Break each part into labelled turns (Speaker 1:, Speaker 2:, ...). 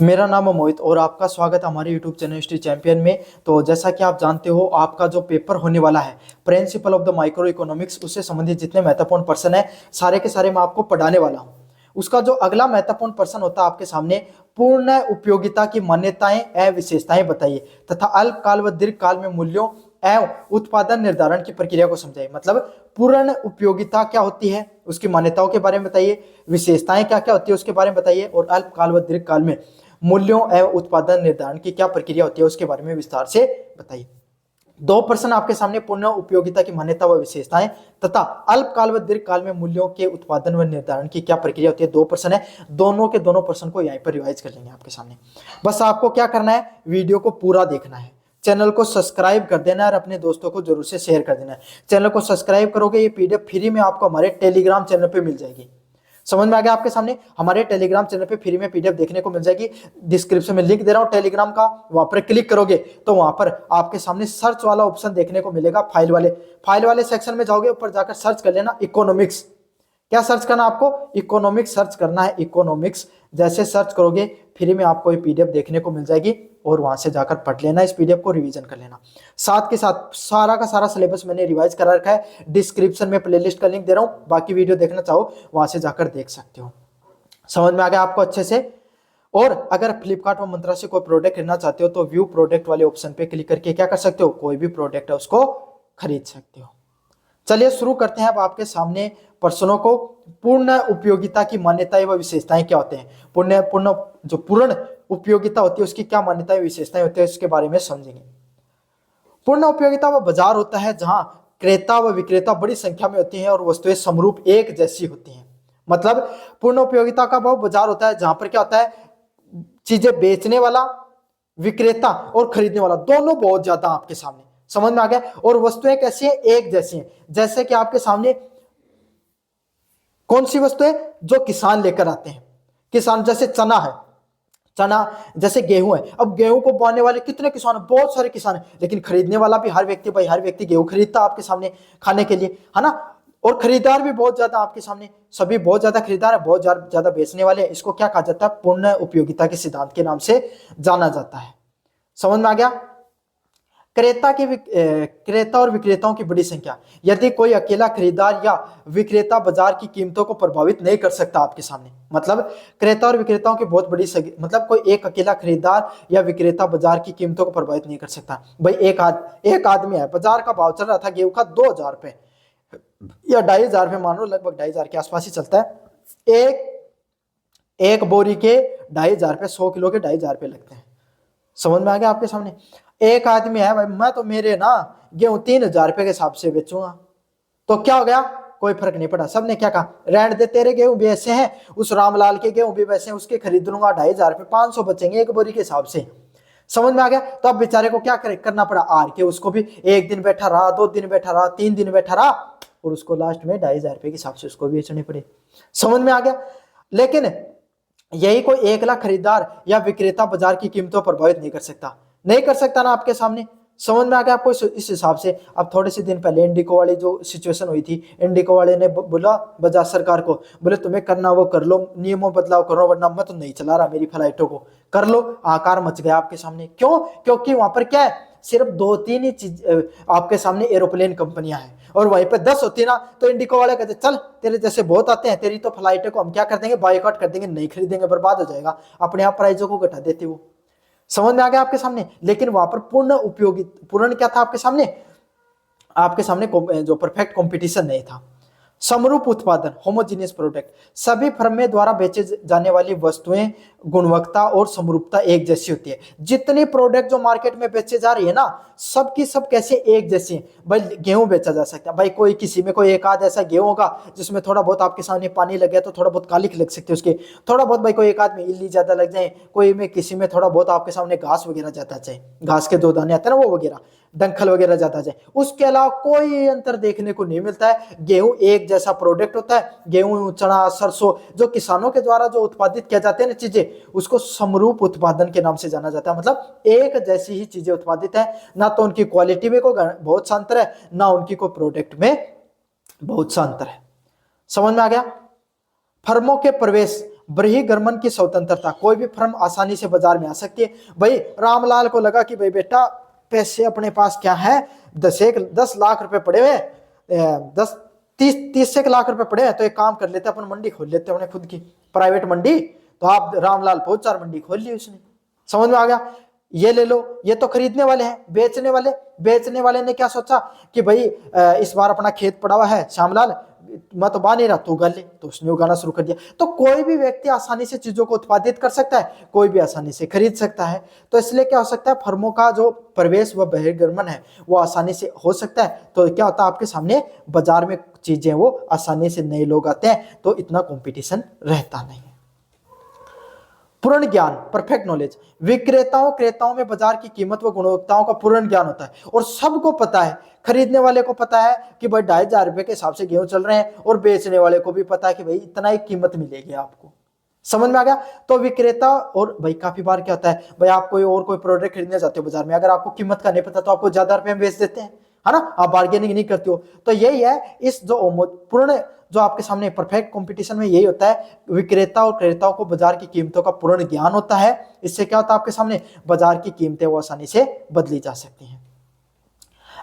Speaker 1: मेरा नाम है मोहित और आपका स्वागत है हमारे YouTube चैनल हिस्ट्री चैंपियन में। तो जैसा कि आप जानते हो, आपका जो पेपर होने वाला है principle of the micro economics, उससे संबंधित जितने महत्वपूर्ण पर्सन है सारे के सारे मैं आपको पढ़ाने वाला हूं। उसका जो अगला महत्वपूर्ण पर्सन होता है आपके सामने, पूर्ण उपयोगिता की मान्यताएं एवं विशेषताएं बताइए तथा अल्पकाल व दीर्घकाल में मूल्यों एवं उत्पादन निर्धारण की प्रक्रिया को समझाइए। मतलब पूर्ण उपयोगिता क्या होती है, उसकी मान्यताओं के बारे में बताइए, विशेषताएं क्या क्या होती है उसके बारे में बताइए, और अल्पकाल व दीर्घकाल में मूल्यों एवं उत्पादन निर्धारण की क्या प्रक्रिया होती है उसके बारे में विस्तार से बताइए। दो प्रश्न आपके सामने, पूर्ण उपयोगिता की मान्यता व विशेषताएं तथा अल्पकाल व दीर्घकाल में मूल्यों के उत्पादन व निर्धारण की क्या प्रक्रिया होती है। दो प्रश्न है, दोनों के दोनों प्रश्न को यहीं पर रिवाइज कर लेंगे आपके सामने। बस आपको क्या करना है, वीडियो को पूरा देखना है, चैनल को सब्सक्राइब कर देना है और अपने दोस्तों को जरूर से शेयर कर देना है। चैनल को सब्सक्राइब करोगे, ये पीडीएफ फ्री में आपको हमारे टेलीग्राम चैनल पे मिल जाएगी। समझ में आ गया आपके सामने? हमारे टेलीग्राम चैनल पे फ्री में पीडीएफ देखने को मिल जाएगी। डिस्क्रिप्शन में लिंक दे रहा हूं टेलीग्राम का, वहां पर क्लिक करोगे तो वहां पर आपके सामने सर्च वाला ऑप्शन देखने को मिलेगा। फाइल वाले सेक्शन में जाओगे, ऊपर जाकर सर्च कर लेना इकोनॉमिक्स। क्या सर्च करना आपको? इकोनॉमिक्स सर्च करना है, इकोनॉमिक्स। जैसे सर्च करोगे फ्री में आपको ये पीडीएफ देखने को मिल जाएगी और वहां से जाकर पढ़ लेना, इस पीडीएफ को रिवीजन कर लेना। साथ के साथ सारा का सारा सिलेबस मैंने रिवाइज करा रखा है। डिस्क्रिप्शन में प्लेलिस्ट का लिंक दे रहा हूं, बाकी वीडियो देखना चाहो वहां से जाकर देख सकते हो। समझ में आ गया आपको अच्छे से? और अगर फ्लिपकार्ट और मंत्रा से कोई प्रोडक्ट खरीदना चाहते हो तो व्यू प्रोडक्ट वाले ऑप्शन पे क्लिक करके क्या कर सकते हो, कोई भी प्रोडक्ट है उसको खरीद सकते हो। चलिए शुरू करते हैं। अब आपके सामने प्रश्नों को, पूर्ण उपयोगिता की मान्यताएं व विशेषताएं क्या होते हैं, पूर्ण उपयोगिता होती है उसकी क्या मान्यताएं विशेषताएं होती है इसके बारे में समझेंगे। पूर्ण उपयोगिता वो बाजार होता है जहां क्रेता व विक्रेता बड़ी संख्या में होती हैं और वस्तुएं समरूप एक जैसी होती हैं। मतलब पूर्ण उपयोगिता का वो बाजार होता है जहां पर क्या होता है, चीजें बेचने वाला, विक्रेता और खरीदने वाला दोनों बहुत ज्यादा आपके सामने। समझ में आ गया? और वस्तुएं कैसी हैं, एक जैसी हैं। जैसे कि आपके सामने कौन सी वस्तु है, जो किसान लेकर आते हैं। किसान जैसे चना है, चना जैसे गेहूं है। अब गेहूं को बोने वाले कितने किसान हैं, बहुत सारे किसान हैं, लेकिन खरीदने वाला भी हर व्यक्ति गेहूं खरीदता आपके सामने खाने के लिए, है ना। और खरीदार भी बहुत ज्यादा आपके सामने, सभी बहुत ज्यादा खरीदार है, बहुत ज्यादा बेचने वाले हैं। इसको क्या कहा जाता है, पूर्ण उपयोगिता के सिद्धांत के नाम से जाना जाता है। समझ में आ गया? क्रेता और विक्रेताओं की बड़ी संख्या। यदि कोई अकेला खरीदार या विक्रेता बाजार की कीमतों को प्रभावित नहीं कर सकता आपके सामने, मतलब क्रेता और विक्रेताओं की बहुत बड़ी मतलब कोई एक अकेला खरीदार या विक्रेता बाजार की कीमतों को प्रभावित नहीं कर सकता। भाई एक आदमी है, बाजार का भाव चल रहा था गेहूं का 2000 रुपए या 2500 रुपए, मान लो लगभग 2500 के आसपास ही चलता है। एक बोरी के 2500 रुपए, 100 किलो के 2500 रुपए लगते हैं। समझ में आ गया आपके सामने? एक आदमी है, भाई मैं तो मेरे ना गेहूं 3000 रुपए के हिसाब से बेचूंगा, तो क्या हो गया, कोई फर्क नहीं पड़ा। सबने क्या कहा, रहने दे, तेरे गेहूं भी ऐसे हैं, उस रामलाल के गेहूं भी वैसे हैं, उसके खरीद लूंगा 2500 रुपए, 500 बचेंगे एक बोरी के हिसाब से। समझ में आ गया? तो अब बेचारे को क्या करना पड़ा, आर के उसको भी एक दिन बैठा रहा, 2 दिन बैठा रहा, 3 दिन बैठा रहा, और उसको लास्ट में 2500 रुपए के हिसाब से उसको बेचने पड़े। समझ में आ गया? लेकिन यही कोई 1 लाख खरीदार या विक्रेता बाजार की कीमतों पर प्रभावित नहीं कर सकता, नहीं कर सकता ना आपके सामने। समझ में आ गया आपको? इस हिसाब से अब थोड़े से दिन पहले इंडिको वाली जो सिचुएशन हुई थी, इंडिको वाले ने बोला बजाज सरकार को, बोले तुम्हें करना वो कर लो, नियमों बदलाव करो वरना मैं तो नहीं चला रहा मेरी फ्लाइटों को, कर लो। आकार मच गया आपके सामने। क्यों? क्योंकि वहां पर क्या है, सिर्फ 2-3 ही चीज आपके सामने एरोप्लेन कंपनियां हैं, और वहीं पे 10 होती ना तो इंडिको वाले कहते चल तेरे जैसे बहुत आते हैं, तेरी तो फ्लाइट को हम क्या कर देंगे, बाइकआउट कर देंगे, नहीं खरीदेंगे, बर्बाद हो जाएगा, अपने आप प्राइसों को घटा देते वो। समझ में आ गया आपके सामने? लेकिन वहां पर पूर्ण क्या था आपके सामने जो परफेक्ट कंपटीशन नहीं था। समरूप उत्पादन, होमोजीनियस प्रोडक्ट, सभी फर्में द्वारा बेचे जाने वाली वस्तुएं गुणवत्ता और समरूपता एक जैसी होती है। जितनी प्रोडक्ट जो मार्केट में बेचे जा रही है ना, सबकी सब कैसे एक जैसी है। भाई गेहूं बेचा जा सकता है, भाई कोई किसी में कोई एक आध ऐसा गेहूं होगा जिसमें थोड़ा बहुत आपके सामने पानी लग गया तो थोड़ा बहुत कालिक लग सकती है उसके, थोड़ा बहुत भाई कोई एक आध में इल्ली ज्यादा लग जाए, कोई में किसी में थोड़ा बहुत आपके सामने घास वगैरह जाता जाए, घास के 2 दाने आते हैं ना वो वगैरह, डंखल वगैरह जाता जाए, उसके अलावा कोई अंतर देखने को नहीं मिलता है। गेहूं एक जैसा प्रोडक्ट होता है। गेहूं, चना, सरसों जो किसानों के द्वारा जो उत्पादित किया जाते हैं ना चीजें, उसको समरूप उत्पादन के नाम से जाना जाता है। मतलब एक जैसी ही चीजें उत्पादित है, ना तो उनकी क्वालिटी में कोई बहुत सा अंतर है, ना उनकी कोई प्रोडक्ट में बहुत सा अंतर है। समझ में आ गया? फर्मों के प्रवेश, बहिर्गमन की स्वतंत्रता, कोई भी फर्म आसानी से बाजार में आ सकती है। भाई रामलाल को लगा कि भाई बेटा पैसे अपने पास क्या है, 10 लाख रुपए पड़े हुए, 10 30 लाख रुपए पड़े हैं, तो एक काम कर लेते हैं, अपन मंडी खोल लेते हैं अपने खुद की प्राइवेट मंडी। तो आप रामलाल पहुंच 4 मंडी खोल ली उसने। समझ में आ गया? ये ले लो, ये तो खरीदने वाले हैं। बेचने वाले ने क्या सोचा कि भाई इस बार अपना खेत पड़ा हुआ है श्यामलाल, मैं तो बा नहीं रहा, तू उगा ले, तो उसने उगाना शुरू कर दिया। तो कोई भी व्यक्ति आसानी से चीजों को उत्पादित कर सकता है, कोई भी आसानी से खरीद सकता है। तो इसलिए क्या हो सकता है, फर्मों का जो प्रवेश व बहिर्गमन है वो आसानी से हो सकता है। तो क्या होता है, आपके सामने बाजार में चीजें वो आसानी से नए लोग आते हैं, तो इतना कंपटीशन रहता नहीं है। पूर्ण ज्ञान, परफेक्ट नॉलेज, विक्रेताओं क्रेताओं में बाजार की कीमत व गुणवत्ताओं का पूर्ण ज्ञान होता है, और सबको पता है, खरीदने वाले को पता है कि भाई 2,500 रुपए के हिसाब से गेहूं चल रहे हैं, और बेचने वाले को भी पता है कि भाई इतना ही कीमत मिलेगी आपको। समझ में आ गया? तो विक्रेता, और भाई काफी बार क्या होता है, भाई आप कोई प्रोडक्ट खरीदने जाते हो बाजार में, अगर आपको कीमत का नहीं पता तो आपको ज्यादा रुपए में बेच देते हैं, है ना, आप बार्गेनिंग नहीं करते हो। तो यही है, इस जो पूर्ण, जो आपके सामने परफेक्ट कंपटीशन में यही होता है, विक्रेता और क्रेताओं को बाजार की कीमतों का पूर्ण ज्ञान होता है। इससे क्या होता है, आपके सामने बाजार की कीमतें वो आसानी से बदली जा सकती हैं।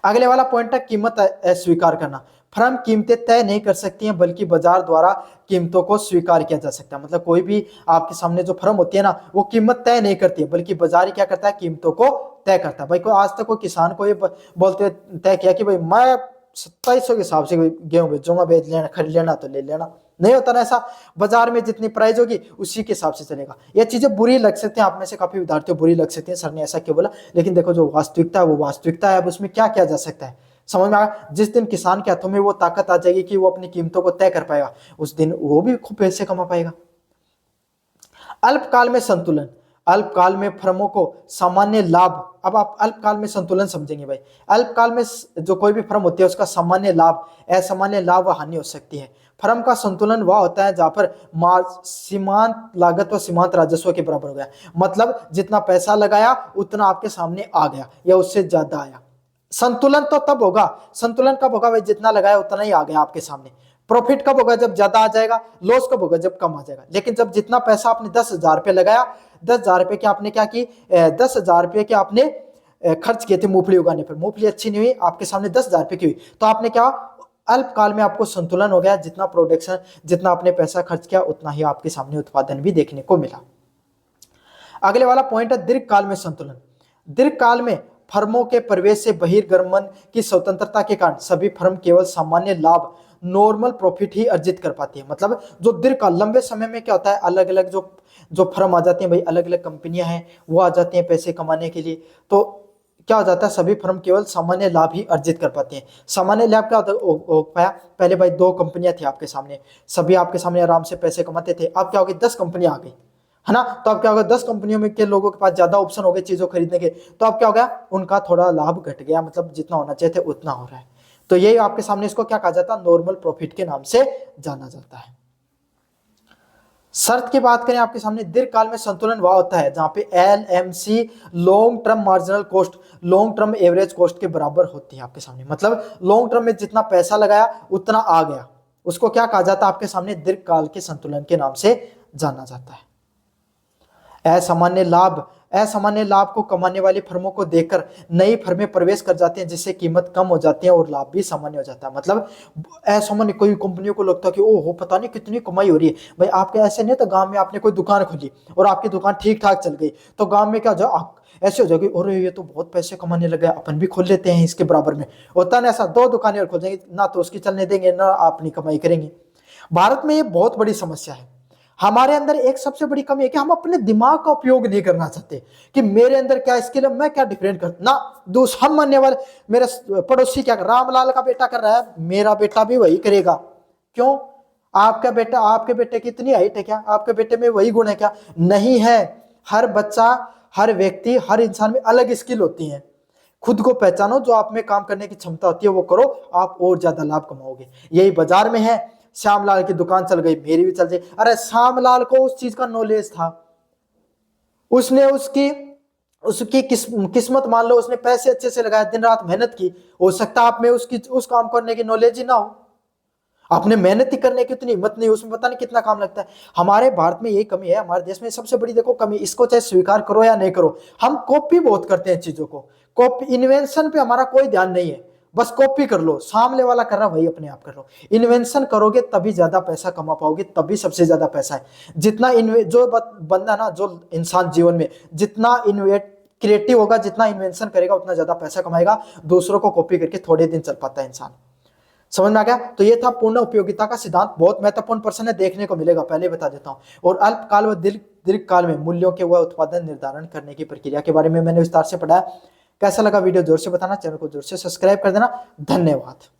Speaker 1: अगले वाला पॉइंट है कीमत अस्वीकार करना। फर्म कीमतें तय नहीं कर सकती हैं, बल्कि बाजार द्वारा कीमतों को स्वीकार किया जा सकता है। मतलब कोई भी आपके सामने जो फर्म होती है ना, वो कीमत तय नहीं करती है, बल्कि बाजार क्या करता है, कीमतों को तय करता है। भाई कोई आज तक कोई किसान को ये बोलते तय किया कि भाई मैं 2700 के हिसाब से गेहूं बेचूंगा, बेच लेना, खरीद लेना तो ले लेना, नहीं होता ना ऐसा। बाजार में जितनी प्राइस होगी उसी के हिसाब से चलेगा। ये चीजें बुरी लग सकती हैं, आप में से काफी विद्यार्थियों बुरी लग सकती हैं, सर ने ऐसा क्यों बोला, लेकिन देखो जो वास्तविकता है वो वास्तविकता है। अब उसमें क्या किया जा सकता है, समझ में आया? जिस दिन किसान के हाथों में वो ताकत आ जाएगी कि वो अपनी कीमतों को तय कर पाएगा, उस दिन वो भी खूब पैसे कमा पाएगा। अल्पकाल में संतुलन, अल्पकाल में फर्मों को सामान्य लाभ। अब आप अल्पकाल में संतुलन समझेंगे भाई, अल्पकाल में जो कोई भी फर्म होती है उसका सामान्य लाभ, असामान्य लाभ व हानि हो सकती है। फर्म का संतुलन वह होता है जहां पर सीमांत लागत व सीमांत राजस्व के बराबर हो गया। मतलब जितना पैसा लगाया उतना आपके सामने आ गया या उससे ज्यादा आया। संतुलन तो तब होगा, संतुलन कब होगा भाई, जितना लगाया उतना ही आ गया आपके सामने। प्रॉफिट कब होगा, जब ज्यादा आ जाएगा। लॉस कब होगा, जब कम आ जाएगा। लेकिन जब जितना पैसा आपने 10,000 रुपये लगाया, 10,000 रुपये के आपने क्या की, 10,000 रुपये के आपने खर्च किए थे मूंगफली उगाने पर, मूंगफली अच्छी नहीं हुई, आपके सामने 10,000 रुपये की हुई, तो आपने क्या, अल्पकाल में आपको संतुलन हो गया, जितना प्रोडक्शन, जितना आपने पैसा खर्च किया उतना ही आपके सामने उत्पादन भी देखने को मिला। अगले वाला पॉइंट है दीर्घकाल में संतुलन। दीर्घकाल में फर्मों के प्रवेश से बहिर्गमन की स्वतंत्रता के कारण सभी फर्म केवल सामान्य लाभ, नॉर्मल प्रॉफिट ही अर्जित कर पाती है। मतलब जो दीर्घकाल, लंबे समय में क्या होता है, अलग अलग जो फर्म आ जाती हैं भाई, अलग अलग कंपनियां हैं वो आ जाती हैं पैसे कमाने के लिए, तो क्या हो जाता है, सभी फर्म केवल सामान्य लाभ ही अर्जित कर पाते हैं। सामान्य लाभ क्या हो पाया, पहले भाई 2 कंपनियां थी आपके सामने, सभी आपके सामने आराम से पैसे कमाते थे। अब क्या हो गया, 10 कंपनियां आ गई, है ना, तो अब क्या होगा, 10 कंपनियों में के लोगों के पास ज्यादा ऑप्शन हो गए चीजों खरीदने के, तो अब क्या हो गया, उनका थोड़ा लाभ घट गया, मतलब जितना होना चाहिए था उतना हो रहा है। तो यही आपके सामने, इसको क्या कहा जाता है, नॉर्मल प्रॉफिट के नाम से जाना जाता है। शर्त की बात करें आपके सामने, दीर्घकाल में संतुलन वह होता है जहां पे LMC long term marginal cost, long term average cost के बराबर होती है आपके सामने। मतलब लॉन्ग टर्म में जितना पैसा लगाया उतना आ गया, उसको क्या कहा जाता है आपके सामने, दीर्घकाल के संतुलन के नाम से जाना जाता है। असामान्य लाभ, असामान्य लाभ को कमाने वाली फर्मों को देखकर नई फर्में प्रवेश कर जाती हैं, जिससे कीमत कम हो जाती है और लाभ भी सामान्य हो जाता है। मतलब असामान्य, कोई कंपनियों को लगता है कि ओहो पता नहीं कितनी कमाई हो रही है। भाई आपके ऐसे नहीं, तो गांव में आपने कोई दुकान खोली और आपकी दुकान ठीक ठाक चल गई, तो गांव में क्या हो जाए, ऐसे हो जाएगी, और ये तो बहुत पैसे कमाने लगे, अपन भी खोल लेते हैं इसके बराबर में। होता ना ऐसा, 2 दुकानें और खोल देंगे, ना तो उसकी चलने देंगे ना अपनी कमाई करेंगे। भारत में ये बहुत बड़ी समस्या है। हमारे अंदर एक सबसे बड़ी कमी है कि हम अपने दिमाग का उपयोग नहीं करना चाहते, कि मेरे अंदर क्या स्किल है, मैं क्या डिफरेंट कर ना, हम मानने वाले, मेरे पड़ोसी क्या कर, रामलाल का बेटा कर रहा है, मेरा बेटा भी वही करेगा। क्यों, आपका बेटा, आपके बेटे की इतनी हाइट है क्या, आपके बेटे में वही गुण है क्या? नहीं है। हर बच्चा, हर व्यक्ति, हर इंसान में अलग स्किल होती है। खुद को पहचानो, जो आप में काम करने की क्षमता होती है वो करो, आप और ज्यादा लाभ कमाओगे। यही बाजार में है, श्यामलाल की दुकान चल गई, मेरी भी चल गई। अरे श्यामलाल को उस चीज का नॉलेज था, उसने उसकी किस्मत मान लो, उसने पैसे अच्छे से लगाए, दिन रात मेहनत की, हो सकता है आप में उसकी उस काम करने की नॉलेज ही ना हो। अपने मेहनत ही करने की उतनी हिम्मत नहीं, उसमें पता नहीं कितना काम लगता है। हमारे भारत में यही कमी है, हमारे देश में सबसे बड़ी देखो कमी, इसको चाहे स्वीकार करो या नहीं करो, हम कॉपी बहुत करते हैं चीजों को। कॉपी, इन्वेंशन पे हमारा कोई ध्यान नहीं है, बस कॉपी कर लो, सामने वाला कर रहा वही अपने आप कर लो। इन्वेंशन करोगे तभी ज्यादा पैसा कमा पाओगे, तभी सबसे ज्यादा पैसा है। जितना जो बंदा ना, जो इंसान जीवन में जितना इन्वेट क्रिएटिव होगा, जितना इन्वेंशन करेगा, उतना ज्यादा पैसा कमाएगा। दूसरों को कॉपी करके थोड़े दिन चल पाता है इंसान। समझ में आ गया? तो ये था पूर्ण उपयोगिता का सिद्धांत, बहुत महत्वपूर्ण प्रश्न है, देखने को मिलेगा, पहले बता देता हूं। और अल्पकाल व दीर्घ काल में मूल्यों के व उत्पादन निर्धारण करने की प्रक्रिया के बारे में मैंने विस्तार से पढ़ा। कैसा लगा वीडियो जोर से बताना, चैनल को जोर से सब्सक्राइब कर देना। धन्यवाद।